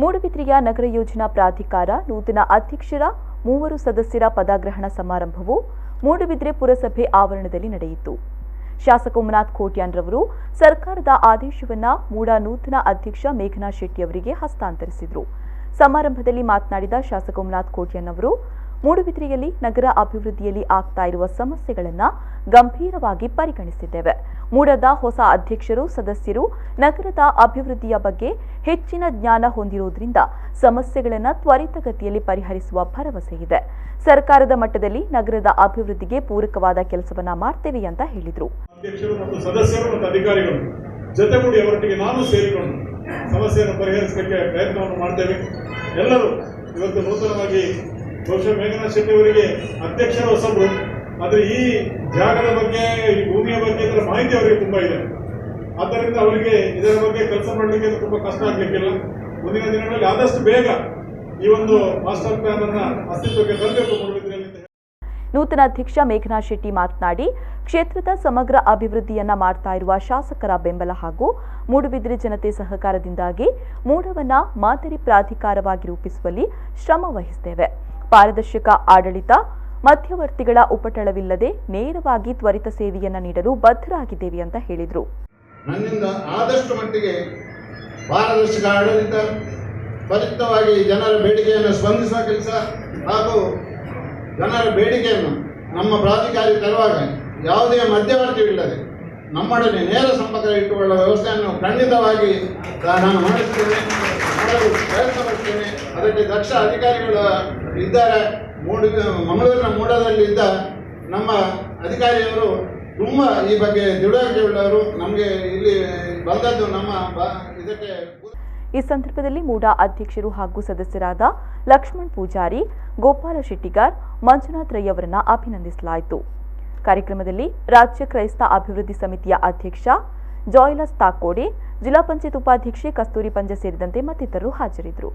ಮೂಡುಬಿದ್ರೆಯ ನಗರ ಯೋಜನಾ ಪ್ರಾಧಿಕಾರ ನೂತನ ಅಧ್ಯಕ್ಷರ 3 ಸದಸ್ಯರ ಪದಗ್ರಹಣ ಸಮಾರಂಭವು ಮೂಡುಬಿದ್ರೆ ಪುರಸಭೆ ಆವರಣದಲ್ಲಿ ನಡೆಯಿತು. ಶಾಸಕ ಉಮನಾಥ್ ಕೋಟ್ಯಾನ್ರವರು ಸರ್ಕಾರದ ಆದೇಶವನ್ನು ಮೂಡ ನೂತನ ಅಧ್ಯಕ್ಷ ಮೇಘನಾ ಶೆಟ್ಟಿ ಅವರಿಗೆ ಹಸ್ತಾಂತರಿಸಿದರು. ಸಮಾರಂಭದಲ್ಲಿ ಮಾತನಾಡಿದ ಶಾಸಕ ಉಮನಾಥ್ ಕೋಟ್ಯಾನ್ ಅವರು ಮೂಡುಬಿದ್ರೆಯಲ್ಲಿ ನಗರ ಅಭಿವೃದ್ಧಿಯಲ್ಲಿ ಆಗ್ತಾ ಇರುವ ಸಮಸ್ಯೆಗಳನ್ನು ಗಂಭೀರವಾಗಿ ಪರಿಗಣಿಸಿದ್ದೇವೆ. ಮೂಡದ ಹೊಸ ಅಧ್ಯಕ್ಷರು ಸದಸ್ಯರು ನಗರದ ಅಭಿವೃದ್ಧಿಯ ಬಗ್ಗೆ ಹೆಚ್ಚಿನ ಜ್ಞಾನ ಹೊಂದಿರುವುದರಿಂದ ಸಮಸ್ಯೆಗಳನ್ನು ತ್ವರಿತಗತಿಯಲ್ಲಿ ಪರಿಹರಿಸುವ ಭರವಸೆ ಇದೆ. ಸರ್ಕಾರದ ಮಟ್ಟದಲ್ಲಿ ನಗರದ ಅಭಿವೃದ್ಧಿಗೆ ಪೂರಕವಾದ ಕೆಲಸವನ್ನ ಮಾಡ್ತೇವೆ ಅಂತ ಹೇಳಿದರು. ಅಧ್ಯಕ್ಷರು ಮತ್ತು ಸದಸ್ಯರು ಮತ್ತು ಅಧಿಕಾರಿಗಳು ಜೊತೆಗೂಡಿ ಅವರೊಟ್ಟಿಗೆ ನಾನು ಸೇರಿಕೊಂಡು ಸಮಸ್ಯೆಯನ್ನು ಪರಿಹರಿಸಲಿಕ್ಕೆ ಪ್ರಯತ್ನವನ್ನು ಮಾಡ್ತೇವೆ. ಎಲ್ಲರೂ ಇವತ್ತು ನೂತನವಾಗಿ ಬಹುಶಃ ಮೇಘನಾ ಶೆಟ್ಟಿ ಅವರಿಗೆ ಅಧ್ಯಕ್ಷರ ಹೊಸಬ್ರು, ಆದರೆ ಈ ಜಾಗದ ಬಗ್ಗೆ ಈ ಭೂಮಿಯ ಬಗ್ಗೆ ಇದರ ಮಾಹಿತಿ ಅವರಿಗೆ ತುಂಬಾ ಇದೆ. ಆದ್ದರಿಂದ ಅವರಿಗೆ ಇದರ ಬಗ್ಗೆ ಕೆಲಸ ಮಾಡಲಿಕ್ಕೆ ತುಂಬಾ ಕಷ್ಟ ಆಗ್ಲಿಕ್ಕಿಲ್ಲ. ಮುಂದಿನ ದಿನಗಳಲ್ಲಿ ಆದಷ್ಟು ಬೇಗ ಈ ಒಂದು ಮಾಸ್ಟರ್ ಪ್ಲಾನ್ ಅನ್ನ ಅಸ್ತಿತ್ವಕ್ಕೆ ತರಬೇಕು ಮೂಡುಬಿದ್ರೆಯಲ್ಲಿ. ನೂತನ ಅಧ್ಯಕ್ಷ ಮೇಘನಾ ಶೆಟ್ಟಿ ಮಾತನಾಡಿ, ಕ್ಷೇತ್ರದ ಸಮಗ್ರ ಅಭಿವೃದ್ಧಿಯನ್ನ ಮಾಡ್ತಾ ಇರುವ ಶಾಸಕರ ಬೆಂಬಲ ಹಾಗೂ ಮೂಡುಬಿದ್ರೆ ಜನತೆ ಸಹಕಾರದಿಂದಾಗಿ ಮೂಡವನ್ನ ಮಾದರಿ ಪ್ರಾಧಿಕಾರವಾಗಿ ರೂಪಿಸುವಲ್ಲಿ ಶ್ರಮ ವಹಿಸುತ್ತೇವೆ. ಪಾರದರ್ಶಕ ಆಡಳಿತ, ಮಧ್ಯವರ್ತಿಗಳ ಉಪಟಳವಿಲ್ಲದೆ ನೇರವಾಗಿ ತ್ವರಿತ ಸೇವೆಯನ್ನು ನೀಡಲು ಬದ್ಧರಾಗಿದ್ದೇವೆ ಅಂತ ಹೇಳಿದರು. ನನ್ನಿಂದ ಆದಷ್ಟು ಮಟ್ಟಿಗೆ ಪಾರದರ್ಶಕ ಆಡಳಿತ, ತ್ವರಿತವಾಗಿ ಜನರ ಬೇಡಿಕೆಯನ್ನು ಸ್ಪಂದಿಸುವ ಕೆಲಸ ಹಾಗೂ ಜನರ ಬೇಡಿಕೆಯನ್ನು ನಮ್ಮ ಪ್ರಾಧಿಕಾರಿ ತರುವಾಗ ಯಾವುದೇ ಮಧ್ಯವರ್ತಿಗಳಿಲ್ಲದೆ ನಮ್ಮೊಡನೆ ನೇರ ಸಂಪರ್ಕ ಇಟ್ಟುಕೊಳ್ಳುವ ವ್ಯವಸ್ಥೆಯನ್ನು ಖಂಡಿತವಾಗಿ ನಾನು ಮಾಡಿಸ್ತೇನೆ, ಮಾಡಲು ಪ್ರಯತ್ನ ಪಡ್ತೇನೆ. ಅದಕ್ಕೆ ದಕ್ಷ ಅಧಿಕಾರಿಗಳು ಇದ್ದಾರೆ. ಮಂಗಳೂರಿನ ಮೂಡದಲ್ಲಿದ್ದ ನಮ್ಮ ಅಧಿಕಾರಿಯವರು ತುಂಬ ಈ ಬಗ್ಗೆ ತಿಳುವಳಿಕೆ ಉಳ್ಳವರು. ನಮಗೆ ಇಲ್ಲಿ ಬಂದದ್ದು ನಮ್ಮ ಇದಕ್ಕೆ. ಈ ಸಂದರ್ಭದಲ್ಲಿ ಮೂಡ ಅಧ್ಯಕ್ಷರು ಹಾಗೂ ಸದಸ್ಯರಾದ ಲಕ್ಷ್ಮಣ್ ಪೂಜಾರಿ, ಗೋಪಾಲ ಶೆಟ್ಟಿಗಾರ್, ಮಂಜುನಾಥ್ ರೈ ಅವರನ್ನು ಅಭಿನಂದಿಸಲಾಯಿತು. ಕಾರ್ಯಕ್ರಮದಲ್ಲಿ ರಾಜ್ಯ ಕ್ರೈಸ್ತ ಅಭಿವೃದ್ಧಿ ಸಮಿತಿಯ ಅಧ್ಯಕ್ಷ ಜಾಯ್ಲಸ್ ತಾಕೋಡೆ, ಜಿಲ್ಲಾ ಪಂಚಾಯತ್ ಉಪಾಧ್ಯಕ್ಷೆ ಕಸ್ತೂರಿ ಪಂಜ ಸೇರಿದಂತೆ ಮತ್ತಿತರರು ಹಾಜರಿದ್ದರು.